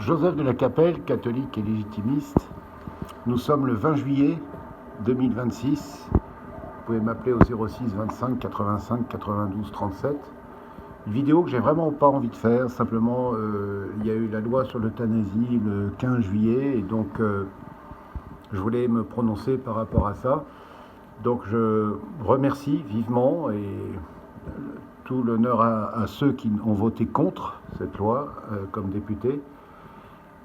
Joseph de la Capelle, catholique et légitimiste. Nous sommes le 20 juillet 2026. Vous pouvez m'appeler au 06 25 85 92 37. Une vidéo que j'ai vraiment pas envie de faire. Simplement, il y a eu la loi sur l'euthanasie le 15 juillet et donc je voulais me prononcer par rapport à ça. Donc je remercie vivement et tout l'honneur à ceux qui ont voté contre cette loi comme députés.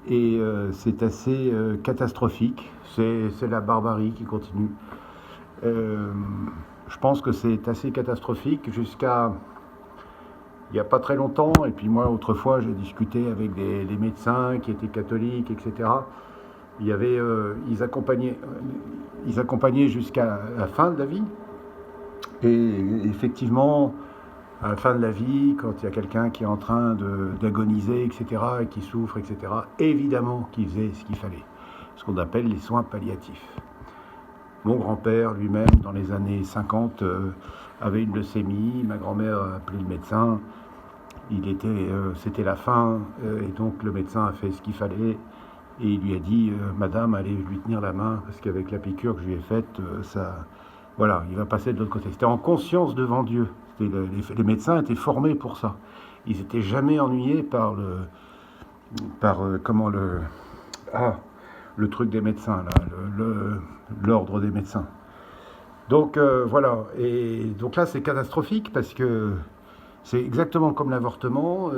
Et c'est assez catastrophique, c'est la barbarie qui continue. Je pense que c'est assez catastrophique jusqu'à il n'y a pas très longtemps, et puis moi autrefois j'ai discuté avec des médecins qui étaient catholiques, etc. Il y avait, ils accompagnaient jusqu'à la fin de la vie, et effectivement, à la fin de la vie, quand il y a quelqu'un qui est en train d'agoniser, etc., et qui souffre, etc., évidemment qu'il faisait ce qu'il fallait, ce qu'on appelle les soins palliatifs. Mon grand-père lui-même, dans les années 50, avait une leucémie, ma grand-mère a appelé le médecin, c'était la fin, et donc le médecin a fait ce qu'il fallait, et il lui a dit, Madame, allez lui tenir la main, parce qu'avec la piqûre que je lui ai faite, voilà, il va passer de l'autre côté. C'était en conscience devant Dieu. Les médecins étaient formés pour ça. Ils n'étaient jamais ennuyés par le truc des médecins, là, l'ordre des médecins. Donc voilà. Et donc là, c'est catastrophique parce que c'est exactement comme l'avortement.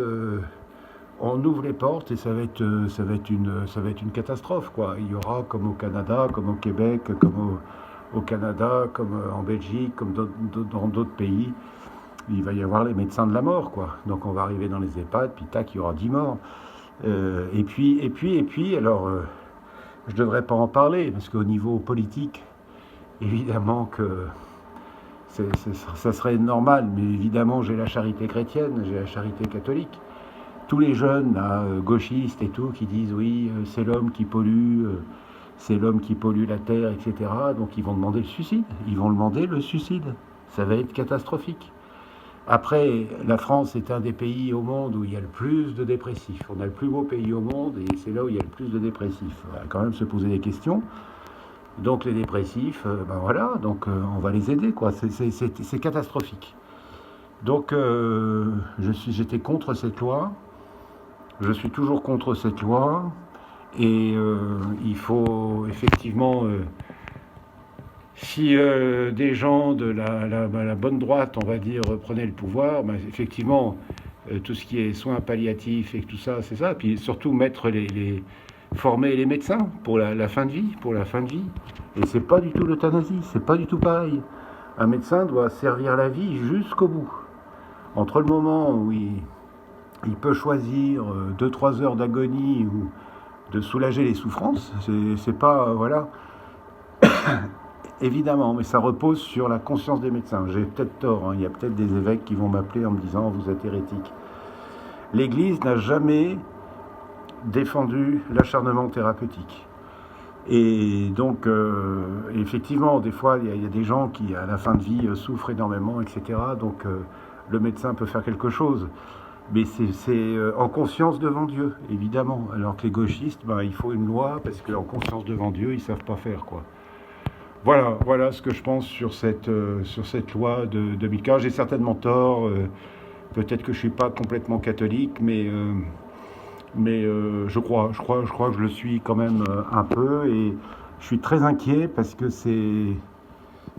On ouvre les portes et ça va être une catastrophe, quoi. Il y aura, comme au Canada, comme au Québec, comme au Canada, comme en Belgique, comme dans d'autres pays, il va y avoir les médecins de la mort, quoi. Donc on va arriver dans les EHPAD, puis tac, il y aura 10 morts. Et puis, alors, je ne devrais pas en parler, parce qu'au niveau politique, évidemment que ça serait normal, mais évidemment j'ai la charité chrétienne, j'ai la charité catholique. Tous les jeunes là, gauchistes et tout qui disent oui, c'est l'homme qui pollue, c'est l'homme qui pollue la terre, etc. Donc ils vont demander le suicide. Ils vont demander le suicide. Ça va être catastrophique. Après, la France est un des pays au monde où il y a le plus de dépressifs. On a le plus beau pays au monde et c'est là où il y a le plus de dépressifs. On va quand même se poser des questions. Donc les dépressifs, ben voilà, donc on va les aider, quoi. C'est catastrophique. Donc j'étais contre cette loi. Je suis toujours contre cette loi et il faut effectivement, si des gens de la bonne droite, on va dire, prenaient le pouvoir, ben, effectivement, tout ce qui est soins palliatifs et tout ça, c'est ça. Puis surtout former les médecins pour la fin de vie, Et c'est pas du tout l'euthanasie, c'est pas du tout pareil. Un médecin doit servir la vie jusqu'au bout. Entre le moment où il peut choisir 2-3 heures d'agonie ou de soulager les souffrances, c'est pas, voilà, évidemment, mais ça repose sur la conscience des médecins. J'ai peut-être tort, hein. Il y a peut-être des évêques qui vont m'appeler en me disant vous êtes hérétique. L'Église n'a jamais défendu l'acharnement thérapeutique. Et donc, effectivement, des fois, il y a des gens qui, à la fin de vie, souffrent énormément, etc. Donc, le médecin peut faire quelque chose. Mais c'est en conscience devant Dieu, évidemment. Alors que les gauchistes, ben, il faut une loi, parce qu'en conscience devant Dieu, ils ne savent pas faire, quoi. Voilà ce que je pense sur cette loi de 2015. J'ai certainement tort. Peut-être que je ne suis pas complètement catholique, mais je crois que je le suis quand même un peu. Et je suis très inquiet parce que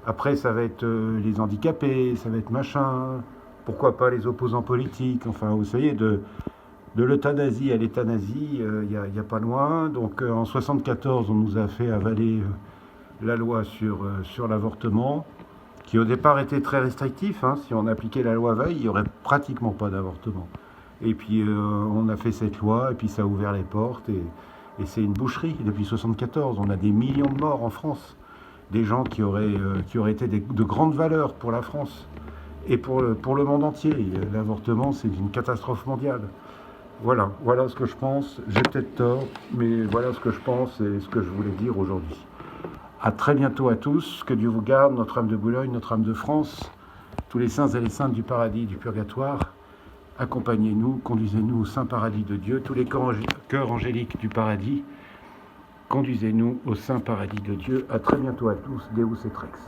après, ça va être les handicapés, ça va être machin. Pourquoi pas les opposants politiques. Enfin, vous savez, de l'euthanasie à l'éthanasie, il y a pas loin. Donc en 74, on nous a fait avaler la loi sur l'avortement, qui au départ était très restrictif. Hein. Si on appliquait la loi Veil, il n'y aurait pratiquement pas d'avortement. Et puis on a fait cette loi, et puis ça a ouvert les portes, et c'est une boucherie depuis 74. On a des millions de morts en France, des gens qui auraient été de grandes valeurs pour la France et pour le monde entier. L'avortement, c'est une catastrophe mondiale. Voilà ce que je pense. J'ai peut-être tort, mais voilà ce que je pense et ce que je voulais dire aujourd'hui. À très bientôt à tous. Que Dieu vous garde, Notre-Dame de Boulogne, Notre-Dame de France, tous les saints et les saintes du paradis, du purgatoire. accompagnez-nous, conduisez-nous au Saint Paradis de Dieu, tous les cœurs angéliques du paradis, conduisez-nous au Saint Paradis de Dieu. À très bientôt à tous, Deus et Rex.